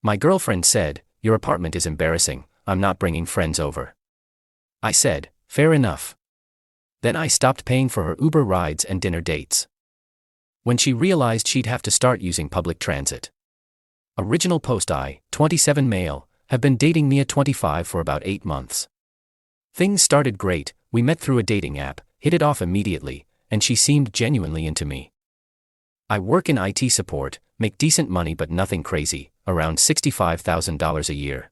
My girlfriend said, "Your apartment is embarrassing, I'm not bringing friends over." I said, "Fair enough." Then I stopped paying for her Uber rides and dinner dates. When she realized she'd have to start using public transit. Original post: I, 27 male, have been dating Mia 25 for about 8 months. Things started great, we met through a dating app, hit it off immediately, and she seemed genuinely into me. I work in IT support, make decent money but nothing crazy, around $65,000 a year.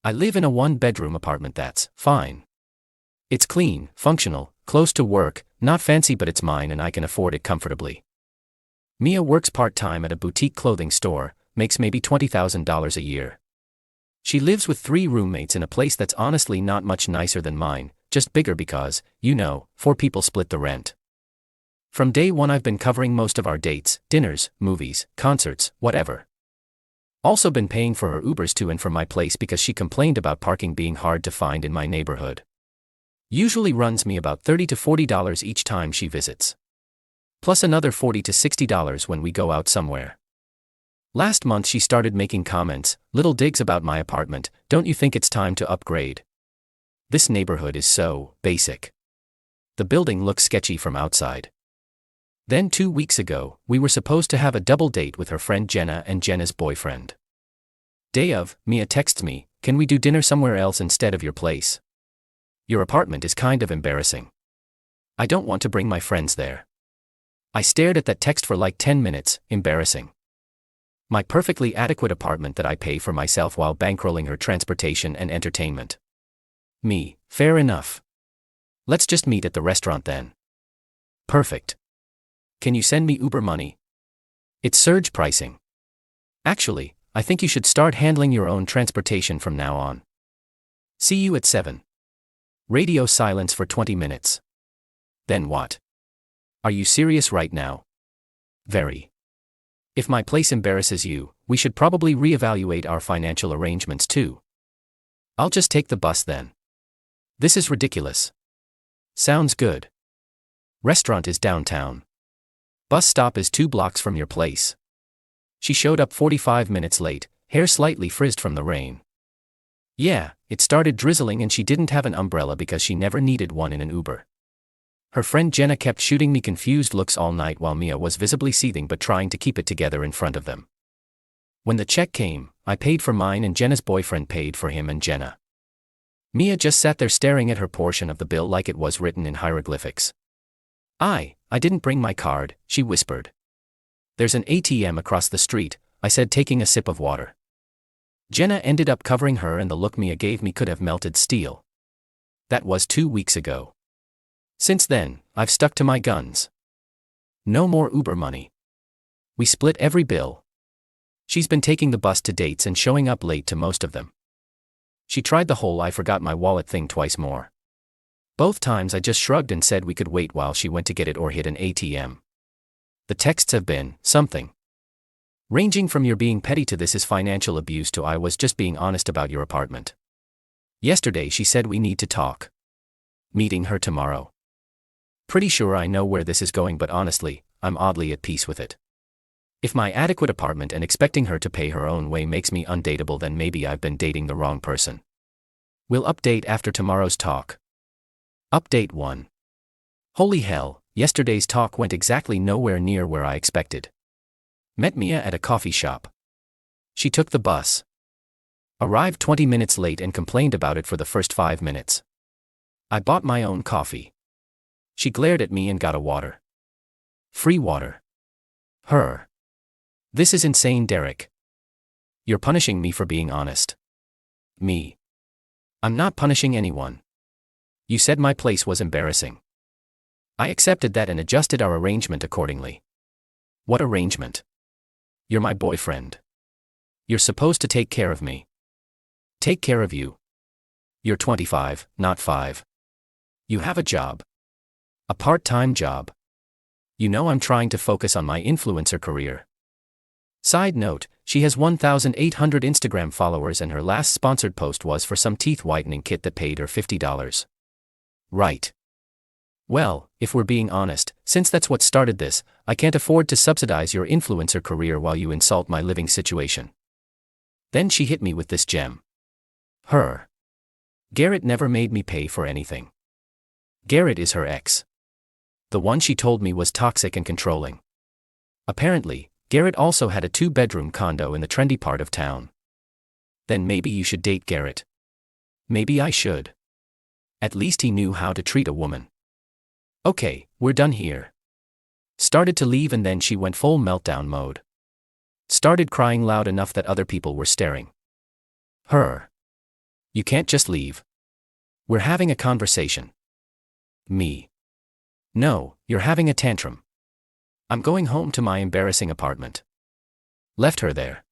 I live in a 1-bedroom apartment that's fine. It's clean, functional, close to work, not fancy but it's mine and I can afford it comfortably. Mia works part-time at a boutique clothing store, makes maybe $20,000 a year. She lives with 3 roommates in a place that's honestly not much nicer than mine, just bigger because, 4 people split the rent. From day one I've been covering most of our dates, dinners, movies, concerts, whatever. Also been paying for her Ubers to and from my place because she complained about parking being hard to find in my neighborhood. Usually runs me about $30 to $40 each time she visits. Plus another $40 to $60 when we go out somewhere. Last month she started making comments, little digs about my apartment. "Don't you think it's time to upgrade? This neighborhood is so basic. The building looks sketchy from outside." Then 2 weeks ago, we were supposed to have a double date with her friend Jenna and Jenna's boyfriend. Day of, Mia texts me, "Can we do dinner somewhere else instead of your place? Your apartment is kind of embarrassing. I don't want to bring my friends there." I stared at that text for like 10 minutes, embarrassing. My perfectly adequate apartment that I pay for myself while bankrolling her transportation and entertainment. Me, fair enough. Let's just meet at the restaurant then. Perfect. Can you send me Uber money? It's surge pricing. Actually, I think you should start handling your own transportation from now on. See you at 7. Radio silence for 20 minutes. Then what? Are you serious right now? Very. If my place embarrasses you, we should probably reevaluate our financial arrangements too. I'll just take the bus then. This is ridiculous. Sounds good. Restaurant is downtown. Bus stop is 2 blocks from your place. She showed up 45 minutes late, hair slightly frizzed from the rain. Yeah, it started drizzling and she didn't have an umbrella because she never needed one in an Uber. Her friend Jenna kept shooting me confused looks all night while Mia was visibly seething but trying to keep it together in front of them. When the check came, I paid for mine and Jenna's boyfriend paid for him and Jenna. Mia just sat there staring at her portion of the bill like it was written in hieroglyphics. I didn't bring my card," she whispered. "There's an ATM across the street," I said, taking a sip of water. Jenna ended up covering her and the look Mia gave me could have melted steel. That was 2 weeks ago. Since then, I've stuck to my guns. No more Uber money. We split every bill. She's been taking the bus to dates and showing up late to most of them. She tried the whole "I forgot my wallet" thing twice more. Both times I just shrugged and said we could wait while she went to get it or hit an ATM. The texts have been something. Ranging from "you're being petty" to "this is financial abuse" to "I was just being honest about your apartment." Yesterday she said we need to talk. Meeting her tomorrow. Pretty sure I know where this is going but honestly, I'm oddly at peace with it. If my adequate apartment and expecting her to pay her own way makes me undateable then maybe I've been dating the wrong person. We'll update after tomorrow's talk. Update 1. Holy hell, yesterday's talk went exactly nowhere near where I expected. Met Mia at a coffee shop. She took the bus. Arrived 20 minutes late and complained about it for the first 5 minutes. I bought my own coffee. She glared at me and got a water. Free water. Her. This is insane, Derek. You're punishing me for being honest. Me. I'm not punishing anyone. You said my place was embarrassing. I accepted that and adjusted our arrangement accordingly. What arrangement? You're my boyfriend. You're supposed to take care of me. Take care of you. You're 25, not 5. You have a job. A part-time job. You know I'm trying to focus on my influencer career. Side note, she has 1,800 Instagram followers and her last sponsored post was for some teeth whitening kit that paid her $50. Right. Well, if we're being honest, since that's what started this, I can't afford to subsidize your influencer career while you insult my living situation. Then she hit me with this gem. Her. Garrett never made me pay for anything. Garrett is her ex. The one she told me was toxic and controlling. Apparently, Garrett also had a 2-bedroom condo in the trendy part of town. Then maybe you should date Garrett. Maybe I should. At least he knew how to treat a woman. Okay, we're done here. Started to leave and then she went full meltdown mode. Started crying loud enough that other people were staring. Her. You can't just leave. We're having a conversation. Me. No, you're having a tantrum. I'm going home to my embarrassing apartment. Left her there.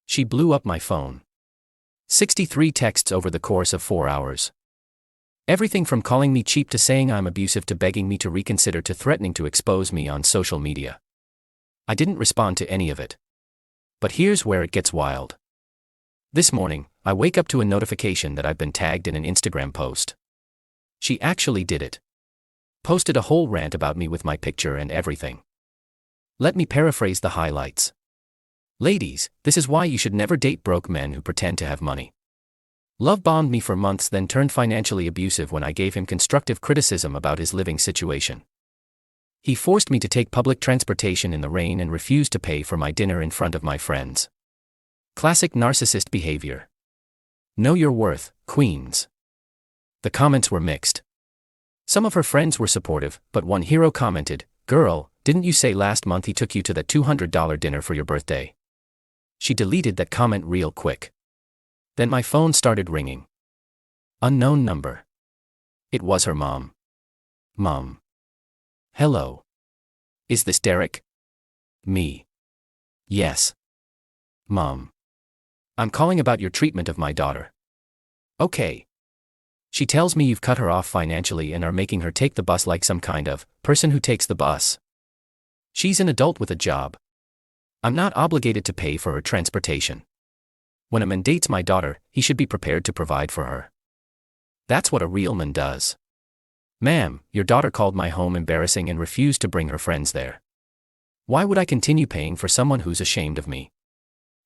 She blew up my phone. 63 texts over the course of 4 hours. Everything from calling me cheap to saying I'm abusive to begging me to reconsider to threatening to expose me on social media. I didn't respond to any of it. But here's where it gets wild. This morning, I wake up to a notification that I've been tagged in an Instagram post. She actually did it. Posted a whole rant about me with my picture and everything. Let me paraphrase the highlights. Ladies, this is why you should never date broke men who pretend to have money. Love bombed me for months, then turned financially abusive when I gave him constructive criticism about his living situation. He forced me to take public transportation in the rain and refused to pay for my dinner in front of my friends. Classic narcissist behavior. Know your worth, queens. The comments were mixed. Some of her friends were supportive, but one hero commented, "Girl, didn't you say last month he took you to that $200 dinner for your birthday?" She deleted that comment real quick. Then my phone started ringing. Unknown number. It was her mom. Mom. Hello. Is this Derek? Me. Yes. Mom. I'm calling about your treatment of my daughter. Okay. She tells me you've cut her off financially and are making her take the bus like some kind of person who takes the bus. She's an adult with a job. I'm not obligated to pay for her transportation. When a man dates my daughter, he should be prepared to provide for her. That's what a real man does. Ma'am, your daughter called my home embarrassing and refused to bring her friends there. Why would I continue paying for someone who's ashamed of me?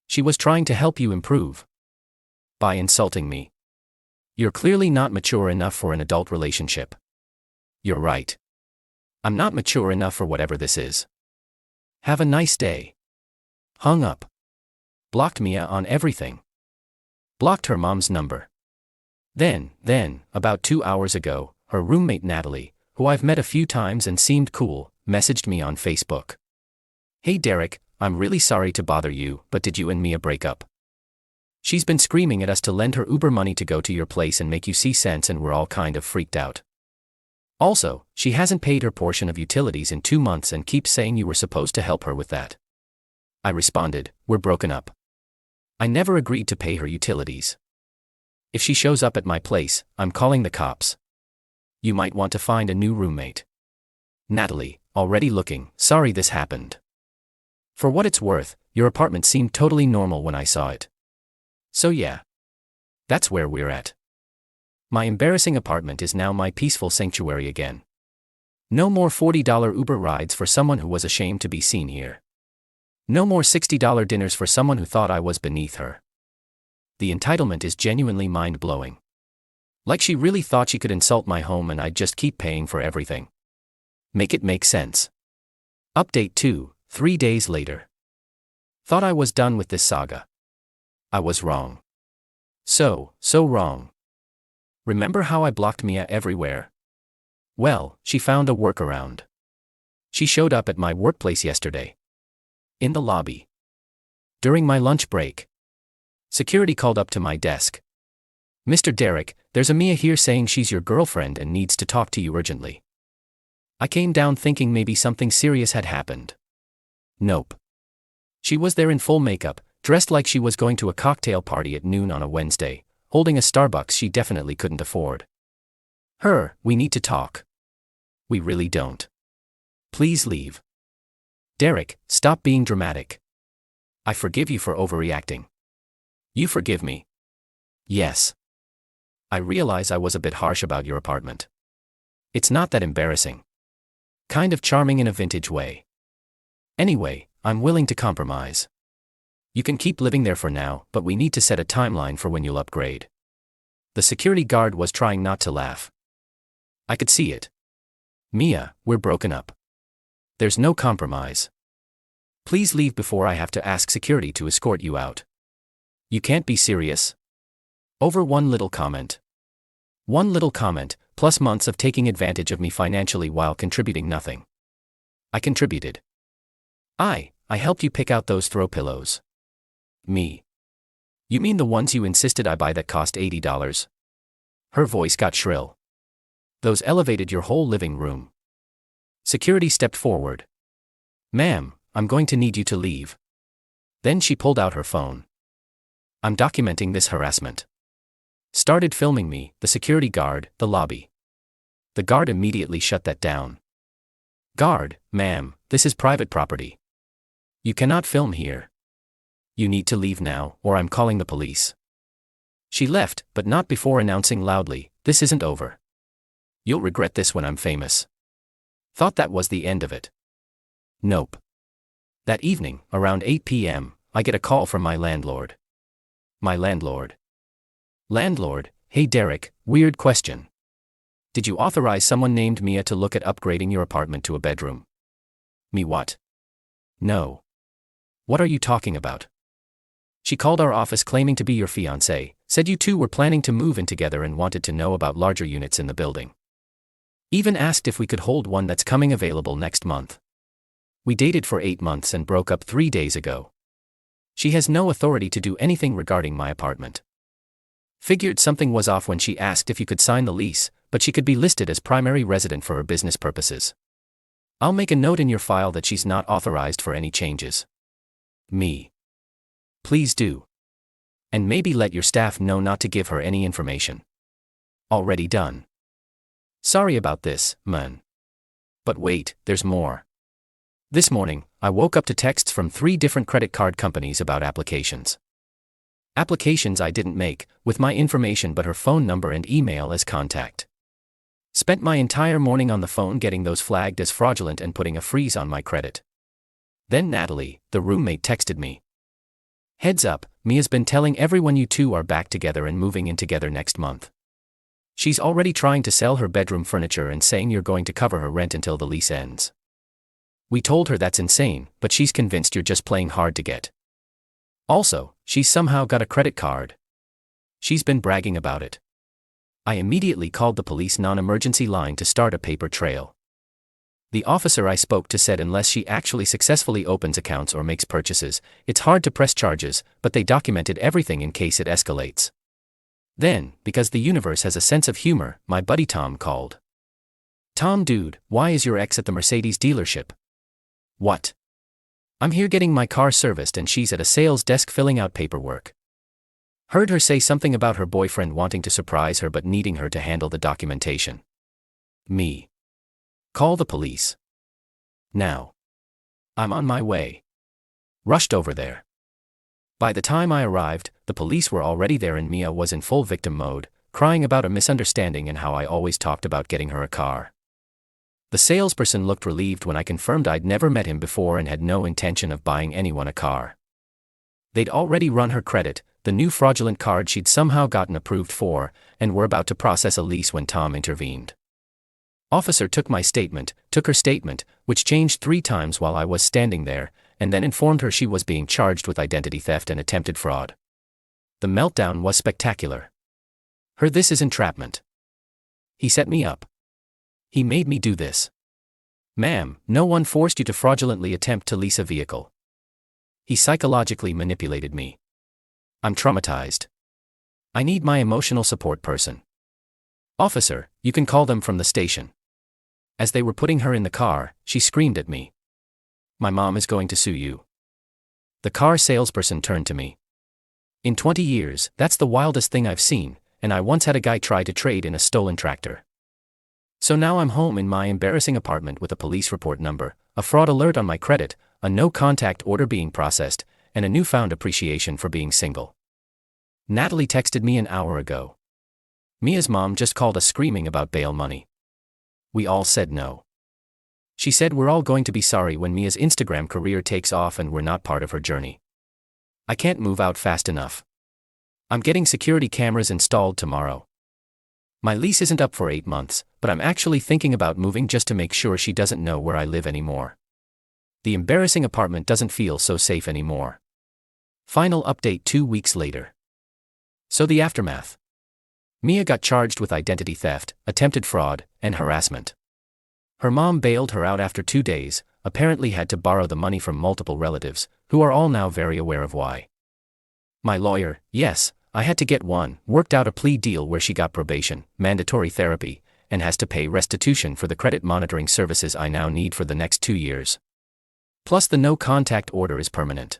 She was trying to help you improve. By insulting me. You're clearly not mature enough for an adult relationship. You're right. I'm not mature enough for whatever this is. Have a nice day. Hung up. Blocked Mia on everything. Blocked her mom's number. Then, about 2 hours ago, her roommate Natalie, who I've met a few times and seemed cool, messaged me on Facebook. Hey Derek, I'm really sorry to bother you, but did you and Mia break up? She's been screaming at us to lend her Uber money to go to your place and make you see sense, and we're all kind of freaked out. Also, she hasn't paid her portion of utilities in 2 months and keeps saying you were supposed to help her with that. I responded, we're broken up. I never agreed to pay her utilities. If she shows up at my place, I'm calling the cops. You might want to find a new roommate. Natalie, already looking, sorry this happened. For what it's worth, your apartment seemed totally normal when I saw it. So yeah. That's where we're at. My embarrassing apartment is now my peaceful sanctuary again. No more $40 Uber rides for someone who was ashamed to be seen here. No more $60 dinners for someone who thought I was beneath her. The entitlement is genuinely mind-blowing. Like she really thought she could insult my home and I'd just keep paying for everything. Make it make sense. Update 2, 3 days later. Thought I was done with this saga. I was wrong. So wrong. Remember how I blocked Mia everywhere? Well, she found a workaround. She showed up at my workplace yesterday. In the lobby. During my lunch break. Security called up to my desk. Mr. Derek, there's a Mia here saying she's your girlfriend and needs to talk to you urgently. I came down thinking maybe something serious had happened. Nope. She was there in full makeup, dressed like she was going to a cocktail party at noon on a Wednesday, holding a Starbucks she definitely couldn't afford. We need to talk. We really don't. Please leave. Derek, stop being dramatic. I forgive you for overreacting. You forgive me? Yes. I realize I was a bit harsh about your apartment. It's not that embarrassing. Kind of charming in a vintage way. Anyway, I'm willing to compromise. You can keep living there for now, but we need to set a timeline for when you'll upgrade. The security guard was trying not to laugh. I could see it. Mia, we're broken up. There's no compromise. Please leave before I have to ask security to escort you out. You can't be serious. Over one little comment. One little comment, plus months of taking advantage of me financially while contributing nothing. I contributed. I helped you pick out those throw pillows. Me. You mean the ones you insisted I buy that cost $80? Her voice got shrill. Those elevated your whole living room. Security stepped forward. Ma'am, I'm going to need you to leave. Then she pulled out her phone. I'm documenting this harassment. Started filming me, the security guard, the lobby. The guard immediately shut that down. Guard, ma'am, this is private property. You cannot film here. You need to leave now, or I'm calling the police. She left, but not before announcing loudly, this isn't over. You'll regret this when I'm famous. Thought that was the end of it. Nope. That evening, around 8 p.m., I get a call from my landlord. My landlord. Landlord, hey Derek, weird question. Did you authorize someone named Mia to look at upgrading your apartment to a bedroom? Me what? No. What are you talking about? She called our office claiming to be your fiancé, said you two were planning to move in together and wanted to know about larger units in the building. Even asked if we could hold one that's coming available next month. We dated for 8 months and broke up 3 days ago. She has no authority to do anything regarding my apartment. Figured something was off when she asked if you could sign the lease, but she could be listed as primary resident for her business purposes. I'll make a note in your file that she's not authorized for any changes. Me. Please do. And maybe let your staff know not to give her any information. Already done. Sorry about this, man. But wait, there's more. This morning, I woke up to texts from 3 different credit card companies about applications. Applications I didn't make, with my information but her phone number and email as contact. Spent my entire morning on the phone getting those flagged as fraudulent and putting a freeze on my credit. Then Natalie, the roommate, texted me. Heads up, Mia's been telling everyone you two are back together and moving in together next month. She's already trying to sell her bedroom furniture and saying you're going to cover her rent until the lease ends. We told her that's insane, but she's convinced you're just playing hard to get. Also, she's somehow got a credit card. She's been bragging about it. I immediately called the police non-emergency line to start a paper trail. The officer I spoke to said unless she actually successfully opens accounts or makes purchases, it's hard to press charges, but they documented everything in case it escalates. Then, because the universe has a sense of humor, my buddy Tom called. Tom dude, why is your ex at the Mercedes dealership? What? I'm here getting my car serviced and she's at a sales desk filling out paperwork. Heard her say something about her boyfriend wanting to surprise her but needing her to handle the documentation. Me. Call the police. Now. I'm on my way. Rushed over there. By the time I arrived, the police were already there and Mia was in full victim mode, crying about a misunderstanding and how I always talked about getting her a car. The salesperson looked relieved when I confirmed I'd never met him before and had no intention of buying anyone a car. They'd already run her credit, the new fraudulent card she'd somehow gotten approved for, and were about to process a lease when Tom intervened. Officer took her statement, which changed 3 times while I was standing there, and then informed her she was being charged with identity theft and attempted fraud. The meltdown was spectacular. This is entrapment. He set me up. He made me do this. Ma'am, no one forced you to fraudulently attempt to lease a vehicle. He psychologically manipulated me. I'm traumatized. I need my emotional support person. Officer, you can call them from the station. As they were putting her in the car, she screamed at me. My mom is going to sue you. The car salesperson turned to me. In 20 years, that's the wildest thing I've seen, and I once had a guy try to trade in a stolen tractor. So now I'm home in my embarrassing apartment with a police report number, a fraud alert on my credit, a no-contact order being processed, and a newfound appreciation for being single. Natalie texted me an hour ago. Mia's mom just called us screaming about bail money. We all said no. She said we're all going to be sorry when Mia's Instagram career takes off and we're not part of her journey. I can't move out fast enough. I'm getting security cameras installed tomorrow. My lease isn't up for 8 months, but I'm actually thinking about moving just to make sure she doesn't know where I live anymore. The embarrassing apartment doesn't feel so safe anymore. Final update 2 weeks later. So the aftermath. Mia got charged with identity theft, attempted fraud, and harassment. Her mom bailed her out after 2 days, apparently had to borrow the money from multiple relatives, who are all now very aware of why. My lawyer, yes, I had to get one, worked out a plea deal where she got probation, mandatory therapy, and has to pay restitution for the credit monitoring services I now need for the next 2 years. Plus the no-contact order is permanent.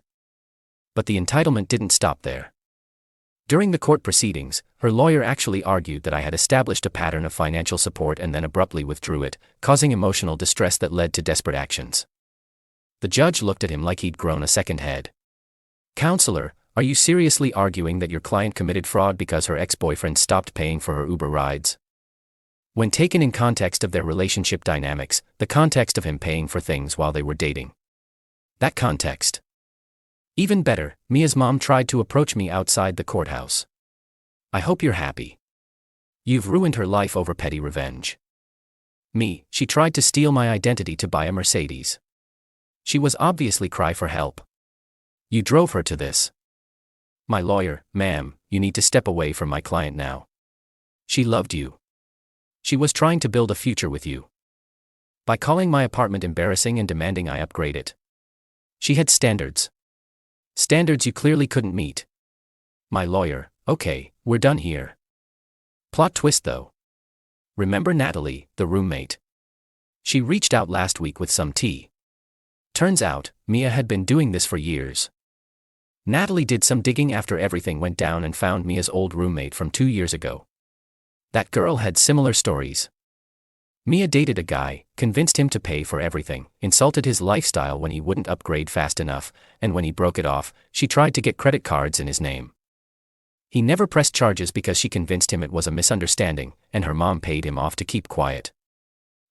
But the entitlement didn't stop there. During the court proceedings, her lawyer actually argued that I had established a pattern of financial support and then abruptly withdrew it, causing emotional distress that led to desperate actions. The judge looked at him like he'd grown a second head. Counselor, are you seriously arguing that your client committed fraud because her ex-boyfriend stopped paying for her Uber rides? When taken in context of their relationship dynamics, the context of him paying for things while they were dating. That context. Even better, Mia's mom tried to approach me outside the courthouse. I hope you're happy. You've ruined her life over petty revenge. Me, she tried to steal my identity to buy a Mercedes. She was obviously cry for help. You drove her to this. My lawyer, ma'am, you need to step away from my client now. She loved you. She was trying to build a future with you. By calling my apartment embarrassing and demanding I upgrade it. She had standards. Standards you clearly couldn't meet. My lawyer, okay, we're done here. Plot twist though. Remember Natalie, the roommate? She reached out last week with some tea. Turns out, Mia had been doing this for years. Natalie did some digging after everything went down and found Mia's old roommate from 2 years ago. That girl had similar stories. Mia dated a guy, convinced him to pay for everything, insulted his lifestyle when he wouldn't upgrade fast enough, and when he broke it off, she tried to get credit cards in his name. He never pressed charges because she convinced him it was a misunderstanding, and her mom paid him off to keep quiet.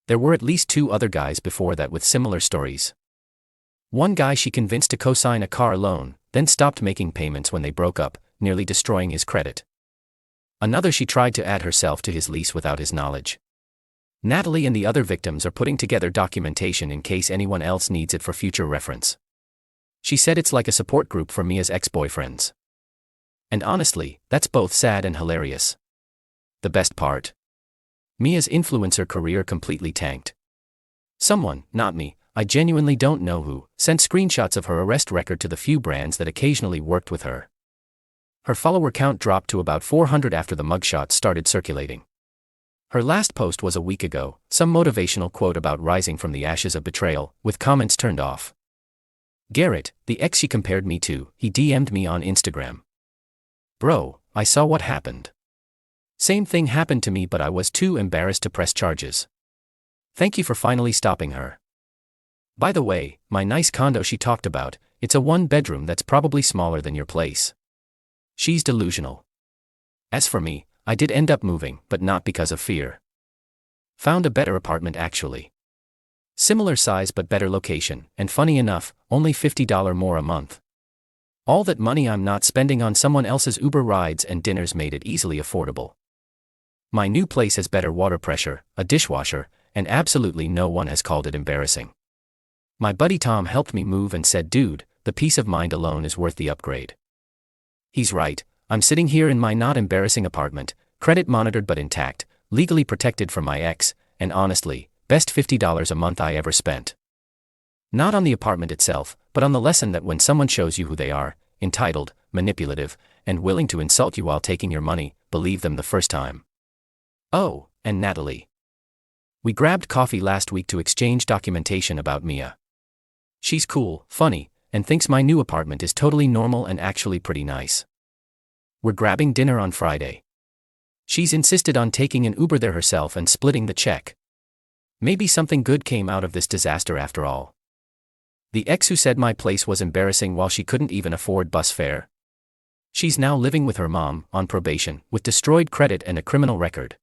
There were at least 2 other guys before that with similar stories. One guy she convinced to co-sign a car loan, then stopped making payments when they broke up, nearly destroying his credit. Another she tried to add herself to his lease without his knowledge. Natalie and the other victims are putting together documentation in case anyone else needs it for future reference. She said it's like a support group for Mia's ex-boyfriends. And honestly, that's both sad and hilarious. The best part? Mia's influencer career completely tanked. Someone, not me, I genuinely don't know who, sent screenshots of her arrest record to the few brands that occasionally worked with her. Her follower count dropped to about 400 after the mugshots started circulating. Her last post was a week ago, some motivational quote about rising from the ashes of betrayal, with comments turned off. Garrett, the ex she compared me to, he DM'd me on Instagram. Bro, I saw what happened. Same thing happened to me but I was too embarrassed to press charges. Thank you for finally stopping her. By the way, my nice condo she talked about, it's a 1-bedroom that's probably smaller than your place. She's delusional. As for me, I did end up moving, but not because of fear. Found a better apartment actually. Similar size but better location, and funny enough, only $50 more a month. All that money I'm not spending on someone else's Uber rides and dinners made it easily affordable. My new place has better water pressure, a dishwasher, and absolutely no one has called it embarrassing. My buddy Tom helped me move and said, dude, the peace of mind alone is worth the upgrade. He's right. I'm sitting here in my not embarrassing apartment, credit monitored but intact, legally protected from my ex, and honestly, best $50 a month I ever spent. Not on the apartment itself, but on the lesson that when someone shows you who they are, entitled, manipulative, and willing to insult you while taking your money, believe them the first time. Oh, and Natalie. We grabbed coffee last week to exchange documentation about Mia. She's cool, funny, and thinks my new apartment is totally normal and actually pretty nice. We're grabbing dinner on Friday. She's insisted on taking an Uber there herself and splitting the check. Maybe something good came out of this disaster after all. The ex who said my place was embarrassing while she couldn't even afford bus fare. She's now living with her mom, on probation, with destroyed credit and a criminal record.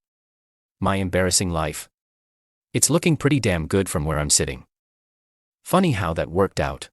My embarrassing life. It's looking pretty damn good from where I'm sitting. Funny how that worked out.